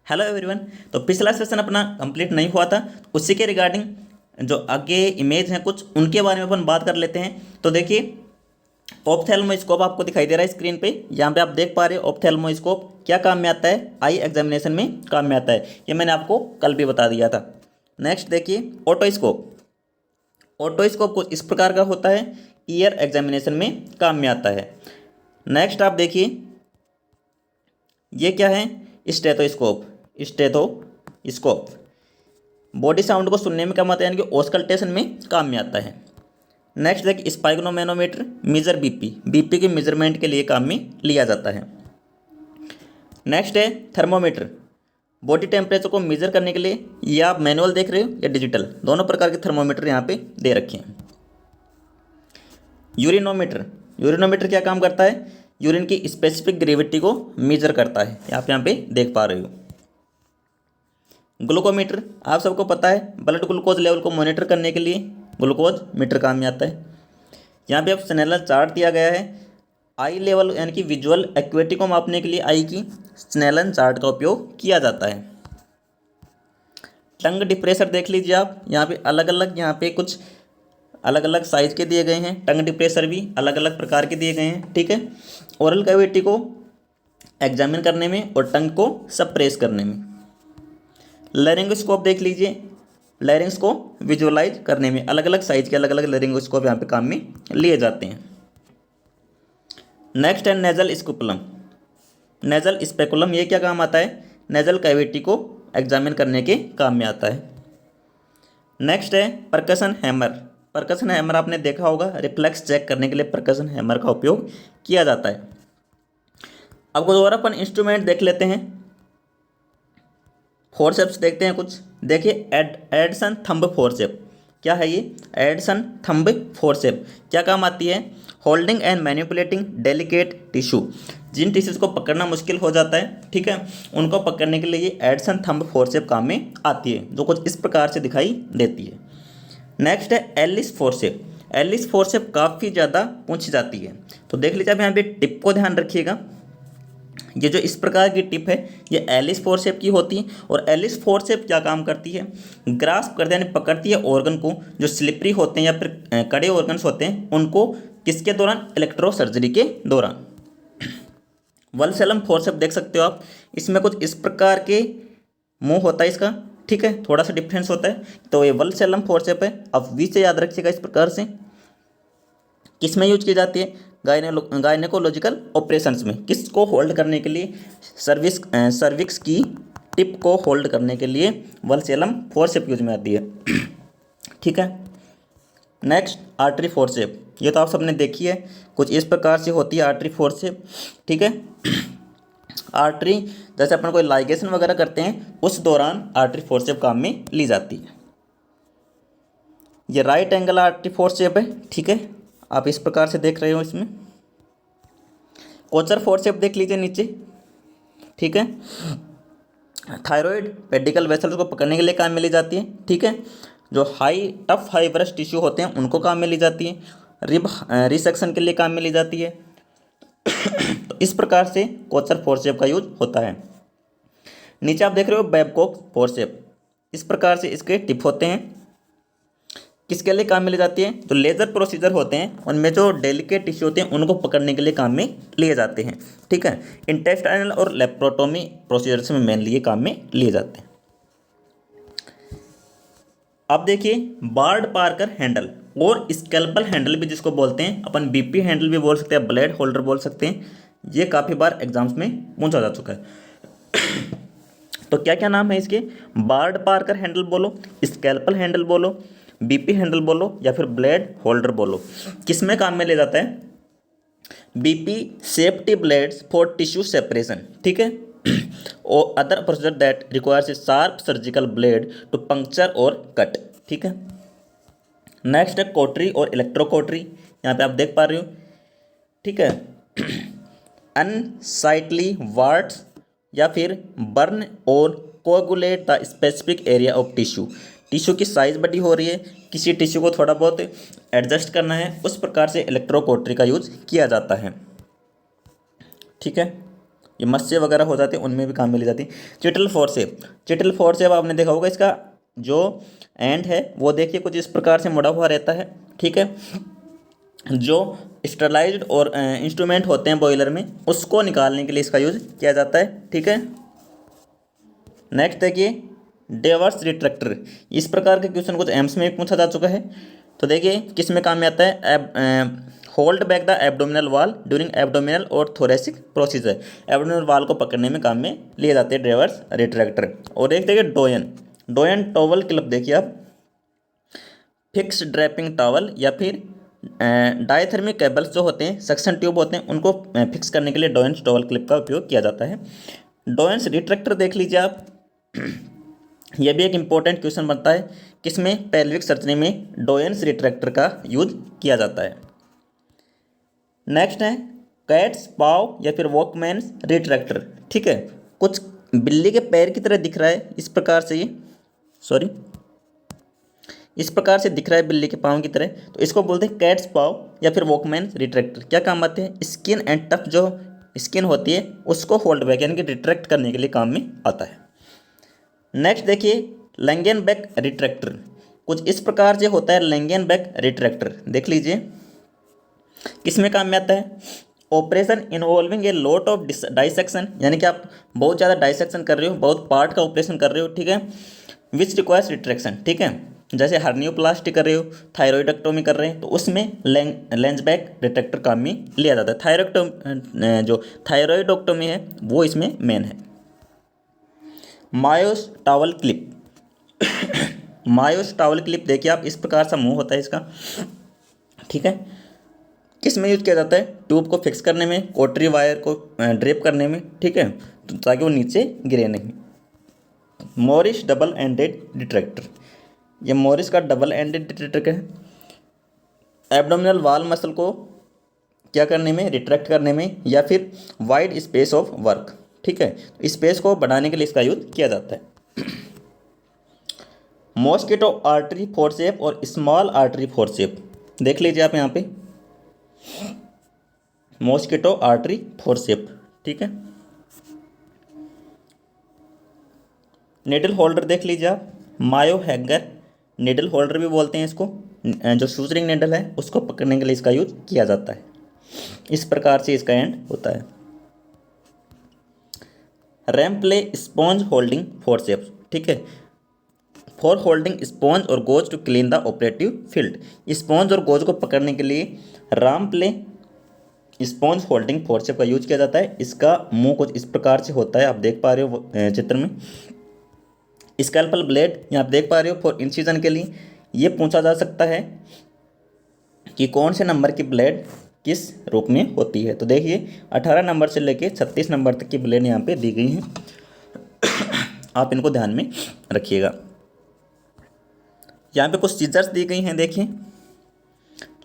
Hello everyone. तो पिछला session अपना कंप्लीट नहीं हुआ था, उसी के रिगार्डिंग जो आगे इमेज हैं कुछ उनके बारे में अपन बात कर लेते हैं। तो देखिए, ऑप्थेल्मोस्कोप आपको दिखाई दे रहा है स्क्रीन पे। यहाँ पे आप देख पा रहे हो ऑप्थेल्मोस्कोप क्या काम में आता है, आई एग्जामिनेशन में काम में आता है। ये मैंने आपको कल भी बता दिया था। नेक्स्ट देखिए ऑटोस्कोप। ऑटोस्कोप कुछ इस प्रकार का होता है, ईयर एग्जामिनेशन में काम में आता है। नेक्स्ट आप देखिए, ये क्या है, स्टेथोस्कोप। स्टेथोस्कोप बॉडी साउंड को सुनने में काम आता है, यानी कि ऑस्कल्टेशन में काम में आता है। नेक्स्ट देखिए स्पाइगनोमैनोमीटर, मेजर बीपी के मेजरमेंट के लिए काम में लिया जाता है। नेक्स्ट है थर्मोमीटर, बॉडी टेम्परेचर को मेजर करने के लिए। ये आप मैनुअल देख रहे हो या डिजिटल, दोनों प्रकार के थर्मोमीटर यहाँ पे दे रखे हैं। यूरिनोमीटर क्या काम करता है, यूरिन की स्पेसिफिक ग्रेविटी को मेजर करता है, आप यहाँ पे देख पा रहे हो। ग्लूकोमीटर आप सबको पता है, ब्लड ग्लूकोज लेवल को मॉनिटर करने के लिए ग्लूकोज मीटर काम में आता है। यहाँ पे अब स्नेलर चार्ट दिया गया है, आई लेवल यानी कि विजुअल एक्यूटी को मापने के लिए आई की स्नेलन चार्ट का उपयोग किया जाता है। टंग डिप्रेशर देख लीजिए आप, यहाँ पे अलग अलग यहाँ पे कुछ अलग अलग साइज के दिए गए हैं, टंग डिप्रेशर भी अलग अलग प्रकार के दिए गए हैं। ठीक है, ओरल कैविटी को एग्जामिन करने में और टंग को सप्रेस करने में। लैरिंगोस्कोप देख लीजिए, लैरिंग्स को विजुअलाइज करने में अलग अलग साइज के अलग अलग लैरिंगोस्कोप यहाँ पे काम में लिए जाते हैं। नेक्स्ट है नेजल स्पेकुलम। नेजल स्पेकुलम ये क्या काम आता है, नेजल कैविटी को एग्जामिन करने के काम में आता है। नेक्स्ट है परकशन हैमर। परकशन हैमर आपने देखा होगा, रिफ्लेक्स चेक करने के लिए परकशन हैमर का उपयोग किया जाता है। अब कुछ और अपन इंस्ट्रूमेंट देख लेते हैं, फोरसेप्स देखते हैं कुछ। देखिए एडसन थंब फोरसेप, क्या है ये, एडसन थंब फोरसेप क्या काम आती है, holding and manipulating delicate tissue. जिन टिश्यूज़ को पकड़ना मुश्किल हो जाता है, ठीक है, उनको पकड़ने के लिए ये एडसन थंब फोरसेप काम में आती है, जो कुछ इस प्रकार से दिखाई देती है। नेक्स्ट है एलिस फोरसेप। एलिस फोरसेप काफ़ी ज़्यादा पूछी जाती है, तो देख लीजिए आप यहाँ पे टिप को ध्यान रखिएगा। ये जो इस प्रकार की टिप है ये एलिस फोरसेप की होती है। और एलिस फोरसेप क्या काम करती है, ग्रास्प करते यानी पकड़ती है ऑर्गन को, जो स्लिपरी होते हैं या फिर कड़े ऑर्गन्स होते हैं उनको, किसके दौरान, इलेक्ट्रो सर्जरी के दौरान। वल्सेलम फोरसेप देख सकते हो आप, इसमें कुछ इस प्रकार के मुंह होता है इसका, ठीक है, थोड़ा सा डिफरेंस होता है। तो ये वल्सेलम फोरसेप है, अब वी से याद रखिएगा इस प्रकार से। किस में यूज की जाती है, गायनेकोलॉजिकल ऑपरेशंस में। किसको होल्ड करने के लिए, सर्विक्स की टिप को होल्ड करने के लिए वल्सेलम फोरसेप यूज में आती है। ठीक है। नेक्स्ट आर्टरी फोरसेप, ये तो आप सबने देखी है, कुछ इस प्रकार से होती है आर्टरी फोरसेप। ठीक है, आर्टरी जैसे अपन कोई लाइगेशन वगैरह करते हैं उस दौरान आर्टरी फोरसेप काम में ली जाती है। ये राइट एंगल आर्टरी फोरसेप है, ठीक है, आप इस प्रकार से देख रहे हो। इसमें कोचर फोरसेप देख लीजिए नीचे, ठीक है, थायराइड पेडिकल वेसल्स को पकड़ने के लिए काम में ली जाती है। ठीक है, जो हाई टफ फाइबरस टिश्यू होते हैं उनको काम में ली जाती है, रिब रिसेक्शन के लिए काम में ली जाती है। तो इस प्रकार से कोचर फोरसेप का यूज होता है। नीचे आप देख रहे हो बेबकॉक फोरसेप, इस प्रकार से इसके टिप होते हैं, किसके लिए काम में ली जाती है, जो लेज़र प्रोसीजर होते हैं उनमें जो डेलिकेट टिश्यू होते हैं उनको पकड़ने के लिए काम में लिए जाते हैं। ठीक है, इंटेस्टाइनल और लेप्रोटोमी प्रोसीजर्स में मेनली ये काम में लिए जाते हैं। अब देखिए बार्ड पार्कर हैंडल और स्कैल्पल हैंडल भी जिसको बोलते हैं अपन, बीपी हैंडल भी बोल सकते हैं, ब्लेड होल्डर बोल सकते हैं, ये काफ़ी बार एग्जाम्स में पूछा जा चुका है। तो क्या क्या नाम है इसके, बार्ड पार्कर हैंडल बोलो, स्कैल्पल हैंडल बोलो, बीपी हैंडल बोलो या फिर ब्लेड होल्डर बोलो। किस में काम में ले जाता है, BP safety blades for tissue separation. ठीक है, और other procedure that requires a sharp surgical blade to puncture और कट। ठीक है, नेक्स्ट है कोटरी और इलेक्ट्रो कोटरी, यहाँ पे आप देख पा रहे हो। ठीक है, अनसाइटली वार्ड्स या फिर बर्न और coagulate the specific area of tissue. Tissue की साइज़ बड़ी हो रही है, किसी टिश्यू को थोड़ा बहुत एडजस्ट करना है, उस प्रकार से इलेक्ट्रोकोटरी का यूज किया जाता है। ठीक है, ये मत्स्य वगैरह हो जाते हैं उनमें भी काम में ली जाती है। चिटल फोर्सेप, चिटल फोर्सेप आपने देखा होगा, इसका जो एंड है वो देखिए कुछ इस प्रकार से मुड़ा हुआ रहता है, ठीक है। जो स्टरलाइज्ड और इंस्ट्रूमेंट होते हैं बॉयलर में, उसको निकालने के लिए इसका यूज किया जाता है, ठीक है। नेक्स्ट देखिए डेवर्स रिट्रैक्टर, इस प्रकार के क्वेश्चन कुछ एम्स में पूछा जा चुका है। तो देखिए किस में काम में आता है, होल्ड बैक द एब्डोमिनल वाल ड्यूरिंग एब्डोमिनल और थोरेसिक प्रोसीजर, एब्डोमिनल वाल को पकड़ने में काम में लिए जाते हैं डेवर्स रिट्रैक्टर। और एक देखिए डोयन, डोयन टॉवल क्लिप, देखिए आप फिक्स ड्रैपिंग टॉवल या फिर डायथर्मिक केबल्स जो होते हैं, सक्शन ट्यूब होते हैं, उनको फिक्स करने के लिए डोयंस टॉवल क्लिप का उपयोग किया जाता है। डोयंस रिट्रैक्टर देख लीजिए आप, यह भी एक इम्पोर्टेंट क्वेश्चन बनता है, किसमें, पेल्विक सर्जरी में डोयंस रिट्रैक्टर का यूज किया जाता है। नेक्स्ट है कैट्स पाव या फिर वॉकमैन्स रिट्रैक्टर, ठीक है। कुछ बिल्ली के पैर की तरह दिख रहा है इस प्रकार से, ये इस प्रकार से दिख रहा है बिल्ली के पाँव की तरह, तो इसको बोलते हैं कैट्स पाव या फिर वॉकमैन्स रिट्रैक्टर। क्या काम आते हैं, स्किन एंड टफ जो स्किन होती है उसको होल्ड बैक यानी कि रिट्रैक्ट करने के लिए काम में आता है। नेक्स्ट देखिए लैंगेनबेक रिट्रैक्टर, कुछ इस प्रकार से होता है लैंगेनबेक रिट्रैक्टर, देख लीजिए किस में काम में आता है, operation involving a lot of dissection, यानी कि आप बहुत ज़्यादा डाइसेक्शन कर रहे हो, बहुत पार्ट का ऑपरेशन कर रहे हो, ठीक है, विच रिक्वायर्स रिट्रैक्शन, ठीक है। जैसे हर्नियोप्लास्टी कर रहे हो, थायरॉइडेक्टोमी कर रहे हैं, तो उसमें लैंगेनबेक रिट्रैक्टर काम में लिया जाता है। जो थायरॉइडेक्टोमी है वो इसमें मेन है। मायोस टावल क्लिप, मायोस टावल क्लिप देखिए आप, इस प्रकार सा मुंह होता है इसका, ठीक है। किस में यूज किया जाता है, ट्यूब को फिक्स करने में, कोटरी वायर को ड्रेप करने में, ठीक है, तो ताकि वो नीचे गिरे नहीं। मॉरिस डबल एंडेड रिट्रैक्टर, ये मॉरिस का डबल एंडेड रिट्रैक्टर है, एब्डोमिनल वाल मसल को क्या करने में, रिट्रैक्ट करने में, या फिर वाइड स्पेस ऑफ वर्क, ठीक है, स्पेस को बढ़ाने के लिए इसका यूज किया जाता है। मॉस्किटो आर्टरी फोर्सेप और स्मॉल आर्टरी फोर्सेप, देख लीजिए आप यहाँ पे मॉस्किटो आर्टरी फोर्सेप, ठीक है। निडल होल्डर देख लीजिए आप, मायो हैंगर निडल होल्डर भी बोलते हैं इसको, जो सूजरिंग निडल है उसको पकड़ने के लिए इसका यूज किया जाता है। इस प्रकार से इसका एंड होता है। रैम्पले स्पॉन्ज होल्डिंग फोर्सेप्स, ठीक है, फॉर होल्डिंग स्पॉन्ज और gauze to clean the operative field, sponge और गोज को पकड़ने के लिए रैम्पले स्पॉन्ज होल्डिंग फोर्सेप का यूज किया जाता है। इसका मुंह कुछ इस प्रकार से होता है, आप देख पा रहे हो चित्र में। स्कैल्पल ब्लेड यहाँ आप देख पा रहे हो फॉर इंसिजन के लिए। ये पूछा जा सकता है कि कौन से नंबर की ब्लेड किस रूप में होती है, तो देखिए 18 नंबर से लेके 36 नंबर तक की ब्लेड यहाँ पे दी गई हैं, आप इनको ध्यान में रखिएगा। यहाँ पे कुछ सीजर्स दी गई हैं, देखिए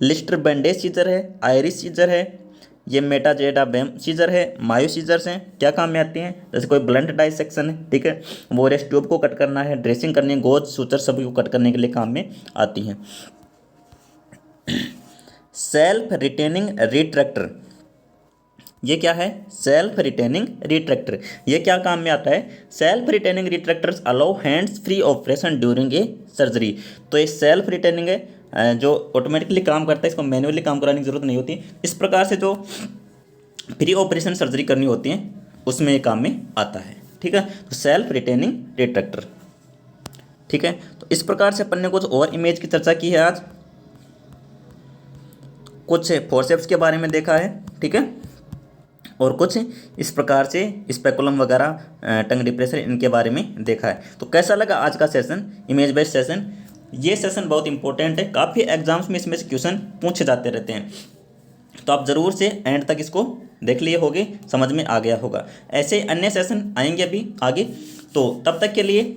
लिस्टर बैंडेज सीजर है, आयरिस सीजर है, ये मेटाजेडा बेम सीजर है, मायो सीजर्स हैं। क्या काम में आती हैं, जैसे कोई ब्लंट डाइसेक्शन है, ठीक है, वोरेस ट्यूब को कट करना है, ड्रेसिंग करनी है, गोज सूचर सभी को कट करने के लिए काम में आती हैं। सेल्फ रिटेनिंग रिट्रैक्टर, ये क्या है, सेल्फ रिटेनिंग रिट्रैक्टर, ये क्या काम में आता है, self retaining retractors allow hands free operation during a surgery. तो ये सेल्फ रिटेनिंग है, जो ऑटोमेटिकली काम करता है, इसको मैन्युअली काम कराने की जरूरत नहीं होती। इस प्रकार से जो फ्री ऑपरेशन सर्जरी करनी होती है उसमें ये काम में आता है, ठीक है। तो सेल्फ रिटेनिंग रिट्रैक्टर, ठीक है। तो इस प्रकार से अपन ने कुछ और इमेज की चर्चा की है आज, कुछ फोर्सेप्स के बारे में देखा है, ठीक है, और कुछ इस प्रकार से स्पेकुलम वगैरह, टंग डिप्रेशर, इनके बारे में देखा है। तो कैसा लगा आज का सेशन, इमेज बेस्ड सेशन। ये सेशन बहुत इंपॉर्टेंट है, काफ़ी एग्जाम्स में इसमें से क्वेश्चन पूछे जाते रहते हैं, तो आप ज़रूर से एंड तक इसको देख लिए होगे, समझ में आ गया होगा। ऐसे अन्य सेशन आएंगे अभी आगे, तो तब तक के लिए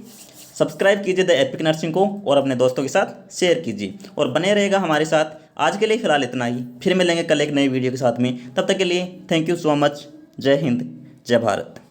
सब्सक्राइब कीजिए द एपिक नर्सिंग को और अपने दोस्तों के साथ शेयर कीजिए और बने रहेगा हमारे साथ। आज के लिए फ़िलहाल इतना ही, फिर मिलेंगे कल एक नई वीडियो के साथ में। तब तक के लिए थैंक यू सो मच। जय हिंद, जय भारत।